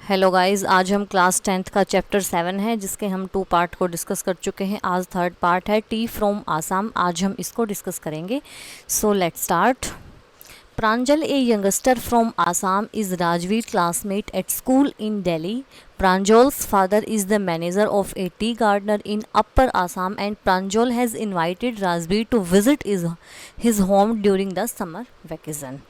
Hello guys, आज हम class 10th का चैप्टर 7 है जिसके हम 2 पार्ट को डिस्कस कर चुके हैं। आज थर्ड पार्ट है टी फ्रॉम आसाम। आज हम इसको डिस्कस करेंगे। So let's start. Pranjal, a youngster from Assam, is Rajveer classmate at school in Delhi. Pranjal's father is the manager of a tea gardener in Upper Assam, and Pranjal has invited Rajveer to visit his home during the summer vacation.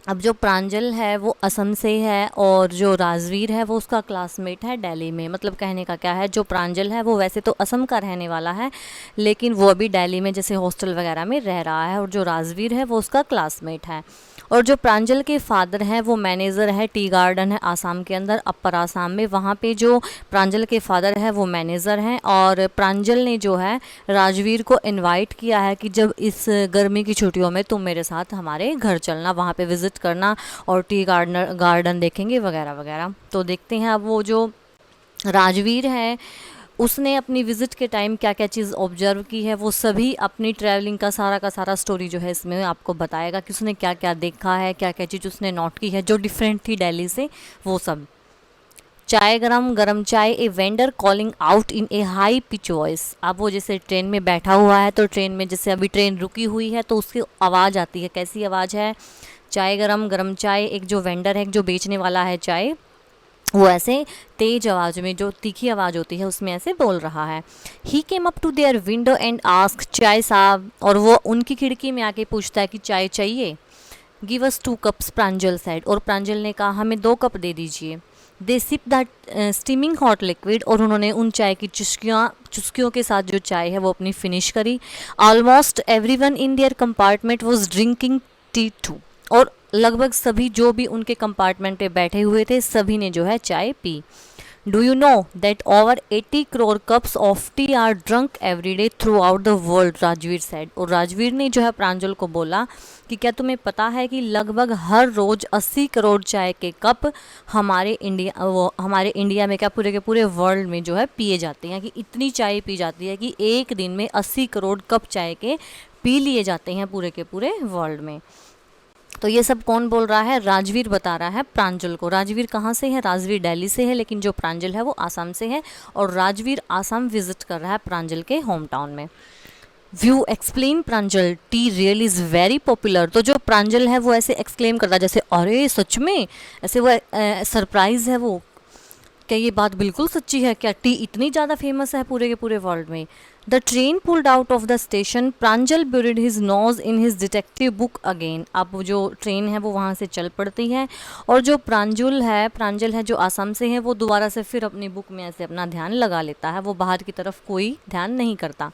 अब जो प्रांजल है वो असम से है और जो राजवीर है वो उसका क्लासमेट है दिल्ली में। मतलब कहने का क्या है, जो प्रांजल है वो वैसे तो असम का रहने वाला है, लेकिन वो अभी दिल्ली में जैसे हॉस्टल वगैरह में रह रहा है, और जो राजवीर है वो उसका क्लासमेट है। और जो प्रांजल के फादर हैं वो मैनेजर है, टी गार्डन है आसाम के अंदर, अपर आसाम में। वहाँ पे जो प्रांजल के फादर है वो मैनेजर हैं, और प्रांजल ने जो है राजवीर को इनवाइट किया है कि जब इस गर्मी की छुट्टियों में तुम मेरे साथ हमारे घर चलना, वहाँ पे विज़िट करना और टी गार्डन देखेंगे वगैरह वगैरह। तो देखते हैं अब वो जो राजवीर है उसने अपनी विज़िट के टाइम क्या क्या चीज़ ऑब्जर्व की है, वो सभी अपनी ट्रैवलिंग का सारा स्टोरी जो है इसमें आपको बताएगा कि उसने क्या क्या देखा है, क्या क्या चीज़ उसने नोट की है जो डिफरेंट थी दिल्ली से, वो सब। चाय गरम गरम चाय, a vendor calling out in A high pitch voice. अब वो जैसे ट्रेन में बैठा हुआ है, तो ट्रेन में जैसे अभी ट्रेन रुकी हुई है तो उसकी आवाज़ आती है। कैसी आवाज़ है? चाय गरम गरम चाय। एक जो वेंडर है, जो बेचने वाला है चाय, वो ऐसे तेज आवाज़ में, जो तीखी आवाज़ होती है उसमें ऐसे बोल रहा है। He came up to their window and ask, chai sahab. और वो उनकी खिड़की में आके पूछता है कि चाय चाहिए। Give us 2 cups, Pranjal said. और प्रांजल ने कहा हमें 2 कप दे दीजिए। They sip that steaming hot liquid. और उन्होंने उन चाय की चुस्कियों के साथ जो चाय है वो अपनी फिनिश करी। Almost everyone in their compartment was drinking tea too. और लगभग सभी जो भी उनके कंपार्टमेंट पे बैठे हुए थे सभी ने जो है चाय P. Do you know that over 80 crore cups of T R drunk every day through out the world, Rajveer said. और राजवीर ने जो है प्रांजल को बोला कि क्या तुम्हें पता है कि लगभग हर रोज़ 80 करोड़ चाय के कप हमारे इंडिया में क्या पूरे के पूरे वर्ल्ड में जो है पिए जाते हैं, कि इतनी चाय पी जाती है कि एक दिन में 80 करोड़ कप चाय के पी लिए जाते हैं पूरे के पूरे वर्ल्ड में। तो ये सब कौन बोल रहा है? राजवीर बता रहा है प्रांजल को। राजवीर कहाँ से है? राजवीर दिल्ली से है, लेकिन जो प्रांजल है वो आसाम से है, और राजवीर आसाम विजिट कर रहा है प्रांजल के होम टाउन में। View explain Pranjal, T real is very popular. तो जो प्रांजल है वो ऐसे एक्सक्लेम करता है जैसे अरे सच में, ऐसे वो सरप्राइज है वो, क्या ये बात बिल्कुल सच्ची है? क्या टी इतनी ज़्यादा फेमस है पूरे के पूरे वर्ल्ड में? The train pulled out of the station, Pranjal buried his nose in his detective book again. अब जो ट्रेन है वो वहाँ से चल पड़ती है, और जो प्रांजल है जो आसाम से है, वो दोबारा से फिर अपनी बुक में ऐसे अपना ध्यान लगा लेता है, वो बाहर की तरफ कोई ध्यान नहीं करता।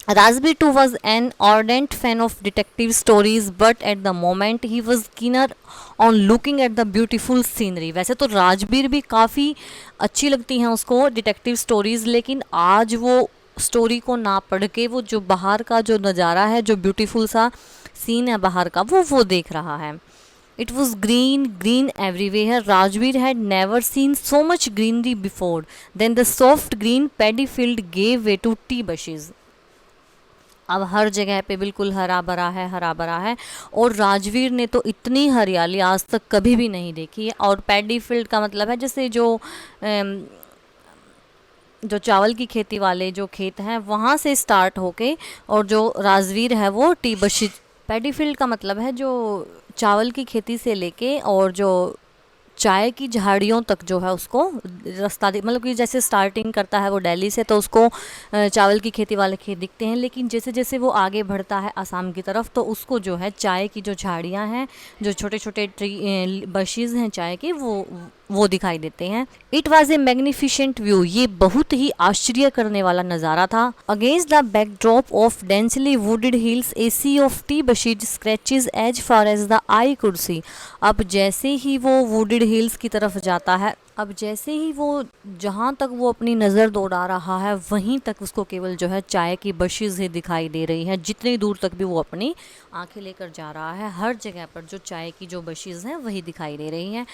Rasby too was an ardent fan of detective stories, but at the moment he was keener on looking at the beautiful scenery. वैसे तो राजबीर भी काफ़ी अच्छी लगती हैं उसको डिटेक्टिव स्टोरीज़, लेकिन आज वो स्टोरी को ना पढ़ के वो जो बाहर का जो नज़ारा है, जो ब्यूटीफुल सा सीन है बाहर का, वो देख रहा है। It was green everywhere. Rajveer had never seen so much greenery before. Then the soft green paddy field gave way to tea bushes. अब हर जगह पे बिल्कुल हरा भरा है, और राजवीर ने तो इतनी हरियाली आज तक कभी भी नहीं देखी है। और पैडी फील्ड का मतलब है जैसे जो चावल की खेती वाले जो खेत हैं वहाँ से स्टार्ट होके, और जो राजवीर है वो टी बशी। पैडी फील्ड का मतलब है जो चावल की खेती से लेके और जो चाय की झाड़ियों तक जो है उसको रास्ता मतलब कि जैसे स्टार्टिंग करता है वो दिल्ली से, तो उसको चावल की खेती वाले खेत दिखते हैं, लेकिन जैसे जैसे वो आगे बढ़ता है आसाम की तरफ तो उसको जो है चाय की जो झाड़ियाँ हैं, जो छोटे छोटे ट्री बशीज़ हैं चाय के, वो दिखाई देते हैं। It was a magnificent view, ये बहुत ही आश्चर्य करने वाला नज़ारा था। Against the backdrop of densely wooded hills, a sea of tea bushed stretches as far as the eye could see. अब जैसे ही वो वुडेड हिल्स की तरफ जाता है, अब जैसे ही वो जहाँ तक वो अपनी नज़र दौड़ा रहा है वहीं तक उसको केवल जो है चाय की बशीज़ ही दिखाई दे रही हैं। जितनी दूर तक भी वो अपनी आंखें लेकर जा रहा है, हर जगह पर जो चाय की जो बशीज़ हैं वही दिखाई दे रही हैं।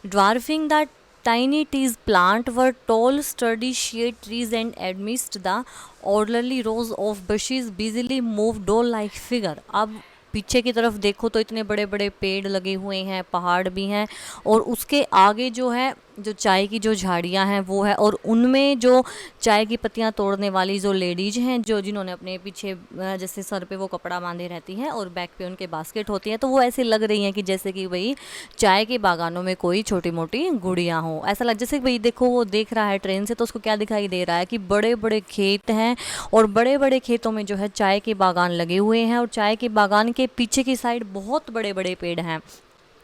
Dwarfing the tiny teas plant were tall sturdy shade trees, and amidst the orderly rows of bushes busily moved doll like figure. अब पीछे की तरफ देखो तो इतने बड़े बड़े पेड़ लगे हुए हैं, पहाड़ भी हैं, और उसके आगे जो है जो चाय की जो झाड़ियां हैं वो है, और उनमें जो चाय की पत्तियां तोड़ने वाली जो लेडीज हैं, जो जिन्होंने अपने पीछे जैसे सर पे वो कपड़ा बांधे रहती हैं और बैक पे उनके बास्केट होती है, तो वो ऐसे लग रही हैं कि जैसे कि भाई चाय के बागानों में कोई छोटी मोटी गुड़ियाँ हो। ऐसा लग जैसे भाई देखो वो देख रहा है ट्रेन से, तो उसको क्या दिखाई दे रहा है कि बड़े बड़े खेत हैं, और बड़े बड़े खेतों में जो है चाय के बागान लगे हुए हैं, और चाय के बागान के पीछे की साइड बहुत बड़े बड़े पेड़ हैं,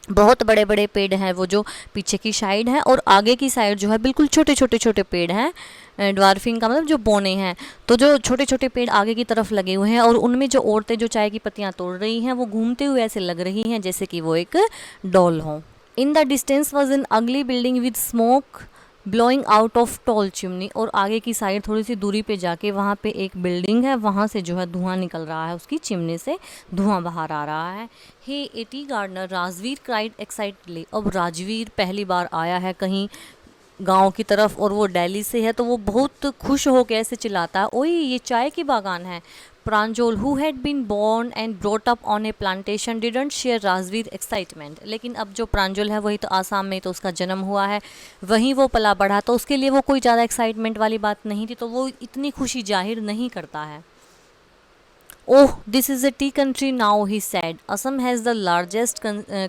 बहुत बड़े बड़े पेड़ हैं वो जो पीछे की साइड है, और आगे की साइड जो है बिल्कुल छोटे छोटे छोटे पेड़ हैं। ड्वार्फिंग का मतलब जो बोने हैं, तो जो छोटे छोटे पेड़ आगे की तरफ लगे हुए हैं, और उनमें जो औरतें जो चाय की पत्तियां तोड़ रही हैं वो घूमते हुए ऐसे लग रही हैं जैसे कि वो एक डॉल हो। In the distance was an अगली building with smoke blowing out of tall chimney, और आगे की साइड थोड़ी सी दूरी पे जाके वहाँ पे एक बिल्डिंग है, वहाँ से जो है धुआं निकल रहा है, उसकी चिमनी से धुआं बाहर आ रहा है। Hey a tea garden, Rajveer cried excitedly. अब राजवीर पहली बार आया है कहीं गांव की तरफ, और वो दिल्ली से है, तो वो बहुत खुश हो के ऐसे चिल्लाता है, ओए ये चाय की बागान है। Pranjal who had been born and brought up on a plantation didn't share Rajveer excitement. लेकिन अब जो प्रांजल है वही तो आसाम में तो उसका जन्म हुआ है, वहीं वो पला बढ़ा, तो उसके लिए वो कोई ज़्यादा एक्साइटमेंट वाली बात नहीं थी, तो वो इतनी खुशी जाहिर नहीं करता है। Oh, this is a tea country now, he said. Assam has the largest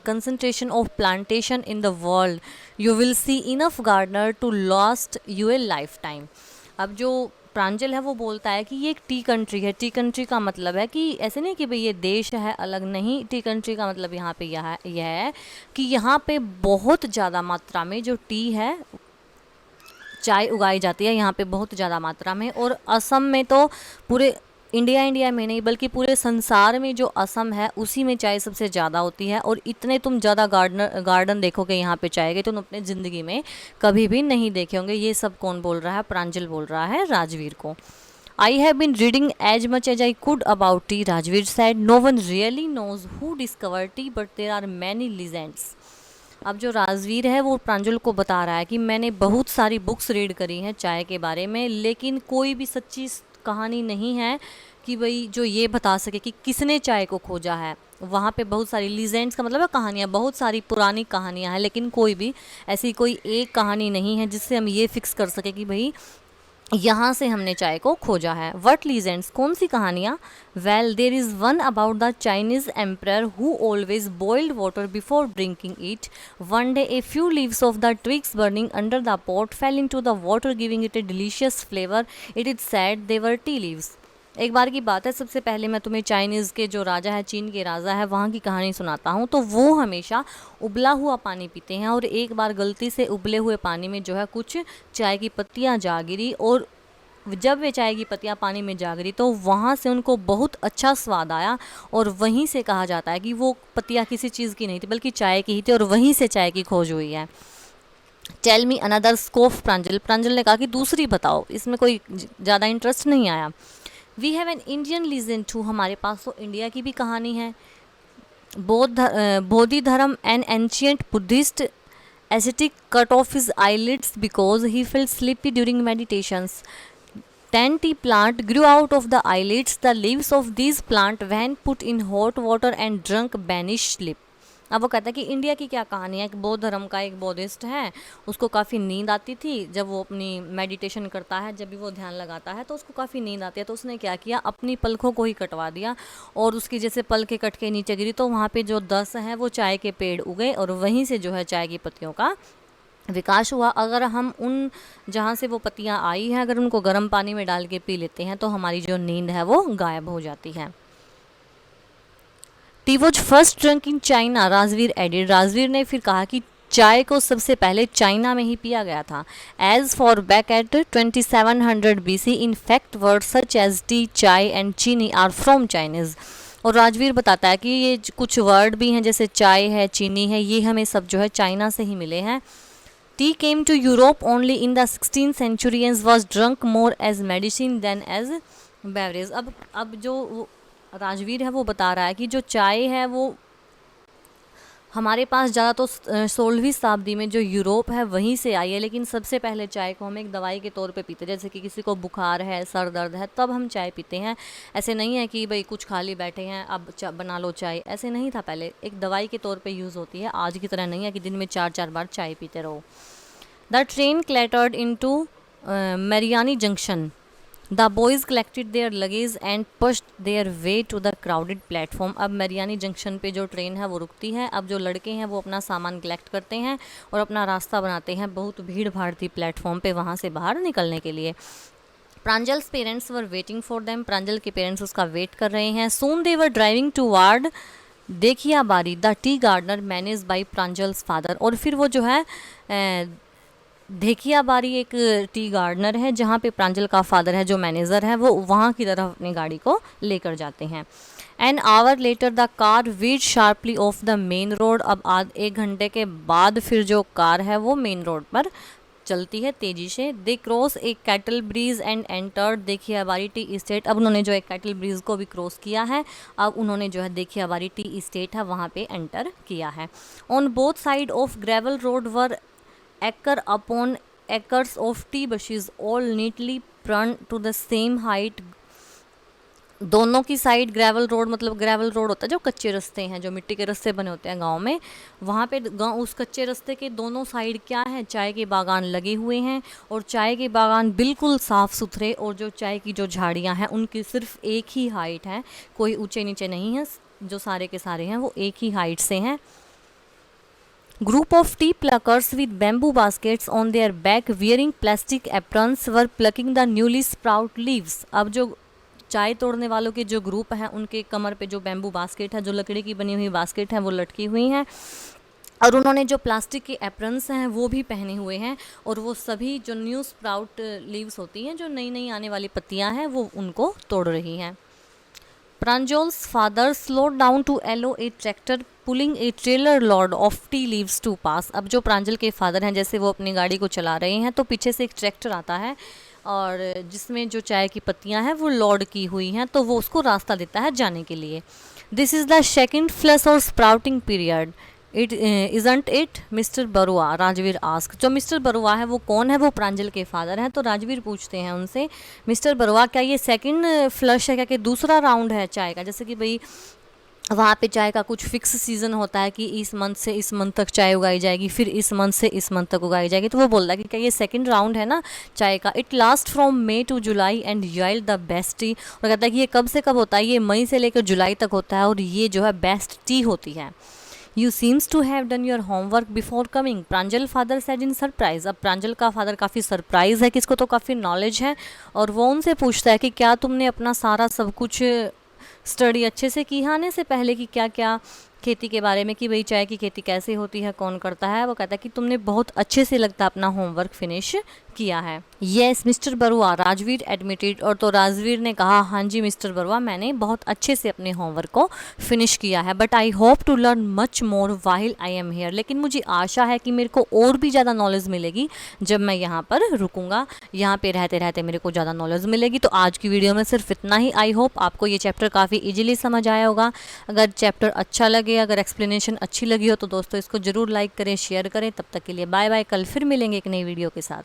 concentration of plantation in the world. You will see enough gardener to last you a lifetime. अब जो प्रांजल है वो बोलता है कि ये एक टी कंट्री है। टी कंट्री का मतलब है कि ऐसे नहीं कि भाई ये देश है अलग, नहीं। टी कंट्री का मतलब यहाँ पे यह है कि यहाँ पे बहुत ज़्यादा मात्रा में जो टी है, चाय उगाई जाती है यहाँ पे बहुत ज़्यादा मात्रा में। और असम में तो पूरे इंडिया में नहीं बल्कि पूरे संसार में जो असम है उसी में चाय सबसे ज़्यादा होती है, और इतने तुम ज़्यादा गार्डन देखोगे यहाँ पे चाय के, तुम अपने ज़िंदगी में कभी भी नहीं देखे होंगे। ये सब कौन बोल रहा है? प्रांजल बोल रहा है राजवीर को। I have been reading as much as I could about tea, Rajveer said. No one really knows who discover tea but there are many legends. अब जो राजवीर है वो प्रांजल को बता रहा है कि मैंने बहुत सारी बुक्स रीड करी हैं चाय के बारे में, लेकिन कोई भी सच्ची कहानी नहीं है कि भाई जो ये बता सके कि किसने चाय को खोजा है। वहाँ पे बहुत सारी लीजेंड्स का मतलब है कहानियाँ, बहुत सारी पुरानी कहानियाँ हैं, लेकिन कोई भी ऐसी कोई एक कहानी नहीं है जिससे हम ये फिक्स कर सके कि भाई यहाँ से हमने चाय को खोजा है। वट लीजेंड्स, कौन सी कहानियाँ? Well there is one about the Chinese emperor who always boiled water before drinking it. One day a few leaves of the twigs burning under the pot fell into the water giving it a delicious flavor. It is said they were tea leaves. एक बार की बात है, सबसे पहले मैं तुम्हें Chinese के जो राजा है, चीन के राजा है, वहाँ की कहानी सुनाता हूँ। तो वो हमेशा उबला हुआ पानी पीते हैं, और एक बार गलती से उबले हुए पानी में जो है कुछ चाय की पत्तियाँ जा गिरी, और जब वे चाय की पत्तियाँ पानी में जा गिरी तो वहाँ से उनको बहुत अच्छा स्वाद आया, और वहीं से कहा जाता है कि वो पत्तियाँ किसी चीज़ की नहीं थी बल्कि चाय की ही थी, और वहीं से चाय की खोज हुई है। टेल मी अनदर स्कोप, प्रांजल ने कहा कि दूसरी बताओ, इसमें कोई ज़्यादा इंटरेस्ट नहीं आया। We have an Indian legend too, हमारे पास तो इंडिया की भी कहानी है। बोधि धर्म an ancient Buddhist ascetic cut off his eyelids because he felt sleepy during meditations. 10 tea plant grew out of the eyelids. The leaves of these plant when put in hot water and drunk banish sleep. अब वो कहता है कि India की क्या कहानी है। बौद्ध धर्म का एक बौद्धिस्ट है, उसको काफ़ी नींद आती थी जब वो अपनी मेडिटेशन करता है, जब भी वो ध्यान लगाता है तो उसको काफ़ी नींद आती है, तो उसने क्या किया, अपनी पलकों को ही कटवा दिया, और उसकी जैसे पलकें कट के नीचे गिरी तो वहाँ पे जो 10 हैं वो चाय के पेड़ उगे, और वहीं से जो है चाय की पत्तियों का विकास हुआ। अगर हम उन जहाँ से वो पत्तियाँ आई हैं अगर उनको गर्म पानी में डाल के पी लेते हैं तो हमारी जो नींद है वो गायब हो जाती है। T was first drunk in China, Rajveer added. Rajveer ने फिर कहा कि चाय को सबसे पहले चाइना में ही पिया गया था। As far back at 2700 BC in fact word such as tea, chai and cheeni are from Chinese. और राजवीर बताता है कि ये कुछ वर्ड भी हैं जैसे चाय है, चीनी है, ये हमें सब जो है चाइना से ही मिले हैं। Tea came to Europe only in the 16th century and was drunk more as medicine than as beverage। अब जो राजवीर है वो बता रहा है कि जो चाय है वो हमारे पास ज़्यादा तो 16वीं शताब्दी में जो यूरोप है वहीं से आई है, लेकिन सबसे पहले चाय को हम एक दवाई के तौर पे पीते हैं। जैसे कि किसी को बुखार है, सर दर्द है, तब हम चाय पीते हैं। ऐसे नहीं है कि भाई कुछ खाली बैठे हैं अब बना लो चाय, ऐसे नहीं था पहले। एक दवाई के तौर पे यूज़ होती है, आज की तरह नहीं है कि दिन में 4-4 बार चाय पीते रहो। The train clattered into Mariani junction. The boys collected their luggage and pushed their way to the crowded platform. अब मैरियानी जंक्शन पे जो ट्रेन है वो रुकती है। अब जो लड़के हैं वो अपना सामान कलेक्ट करते हैं और अपना रास्ता बनाते हैं बहुत भीड़ भाड़ थी प्लेटफॉर्म पे वहाँ से बाहर निकलने के लिए। Pranjal's parents were waiting for them. Pranjal के पेरेंट्स उसका वेट कर रहे हैं। Soon they were driving toward Dekhiabari the tea gardener manage by Pranjal's father. और फिर वो जो है देखिया बारी एक टी गार्डनर है जहाँ पे प्रांजल का फादर है जो मैनेजर है, वो वहाँ की तरफ अपनी गाड़ी को लेकर जाते हैं। An hour later the car weed sharply of the main road. अब 1 घंटे के बाद फिर जो कार है वो मेन रोड पर चलती है तेजी से। दे क्रॉस एक cattle bridge and entered Dekhiabari tea estate. अब उन्होंने जो एक कैटल ब्रीज को भी क्रॉस किया है, अब उन्होंने जो है देखियाबारी टी इस्टेट है वहाँ पे एंटर किया है। On both side of gravel road were acre upon acres of tea bushes all neatly pruned to the same height। दोनों की साइड ग्रेवल रोड, मतलब ग्रेवल रोड होता है जो कच्चे रास्ते हैं, जो मिट्टी के रास्ते बने होते हैं गांव में, वहाँ पे गांव उस कच्चे रास्ते के दोनों साइड क्या है, चाय के बागान लगे हुए हैं। और चाय के बागान बिल्कुल साफ़ सुथरे, और जो चाय की जो झाड़ियाँ हैं उनकी सिर्फ एक ही हाइट है, कोई ऊंचे नीचे नहीं है, जो सारे के सारे हैं वो एक ही हाइट से हैं। Group of tea pluckers with bamboo baskets on their back wearing plastic aprons were plucking the newly sprout leaves। अब जो चाय तोड़ने वालों के जो ग्रुप है उनके कमर पे जो बैम्बू बास्केट है, जो लकड़ी की बनी हुई बास्केट है वो लटकी हुई हैं, और उन्होंने जो प्लास्टिक के एप्रन्स हैं वो भी पहने हुए हैं, और वो सभी जो न्यू स्प्राउट लीव्स होती हैं, जो नई नई आने वाली पत्तियां हैं, वो उनको तोड़ रही हैं। Pranjal's father slowed down to allow a tractor pulling a trailer load of tea leaves to pass। अब जो प्रांजल के फादर हैं जैसे वो अपनी गाड़ी को चला रहे हैं तो पीछे से एक ट्रैक्टर आता है और जिसमें जो चाय की पत्तियां हैं वो लोड की हुई हैं, तो वो उसको रास्ता देता है जाने के लिए। This is the second flush और sprouting period it isn't it mister Barua, Rajveer ask. जो मिस्टर बरुआ है वो कौन है, वो प्रांजल के फादर हैं। तो राजवीर पूछते हैं उनसे, मिस्टर बरुआ क्या ये सेकंड फ्लश है, क्या कि दूसरा राउंड है चाय का? जैसे कि भाई वहाँ पे चाय का कुछ फिक्स सीज़न होता है कि इस मंथ से इस मंथ तक चाय उगाई जाएगी, फिर इस मंथ से इस मंथ तक उगाई जाएगी। तो वो बोल रहा है कि क्या ये सेकंड राउंड है ना चाय का। It last from May to July and yield the best tea. और कहता है कि ये कब से कब होता है, ये मई से लेकर जुलाई तक होता है, और ये जो है बेस्ट टी होती है। You seems to have done your homework before coming, Pranjal father said in surprise. अब प्रांजल का फादर काफ़ी सरप्राइज है कि इसको तो काफ़ी नॉलेज है, और वो उनसे पूछता है कि क्या तुमने अपना सारा सब कुछ स्टडी अच्छे से की है आने से पहले, कि क्या क्या खेती के बारे में, कि भाई चाय की खेती कैसे होती है, कौन करता है। वो कहता है कि तुमने बहुत अच्छे से लगता अपना होमवर्क फिनिश किया है। Yes mister Barua, Rajveer admitted. और तो राजवीर ने कहा, हाँ जी मिस्टर बरुआ, मैंने बहुत अच्छे से अपने होमवर्क को फिनिश किया है। But I hope to learn much more while I am here. लेकिन मुझे आशा है कि मेरे को और भी ज़्यादा नॉलेज मिलेगी जब मैं यहाँ पर रुकूँगा, यहाँ पे रहते रहते मेरे को ज़्यादा नॉलेज मिलेगी। तो आज की वीडियो में सिर्फ इतना ही। आई होप आपको ये चैप्टर काफ़ी ईजिली समझ आया होगा। अगर चैप्टर अच्छा लगे, अगर एक्सप्लेनेशन अच्छी लगी हो तो दोस्तों इसको ज़रूर लाइक करें, शेयर करें। तब तक के लिए बाय बाय, कल फिर मिलेंगे एक नई वीडियो के साथ।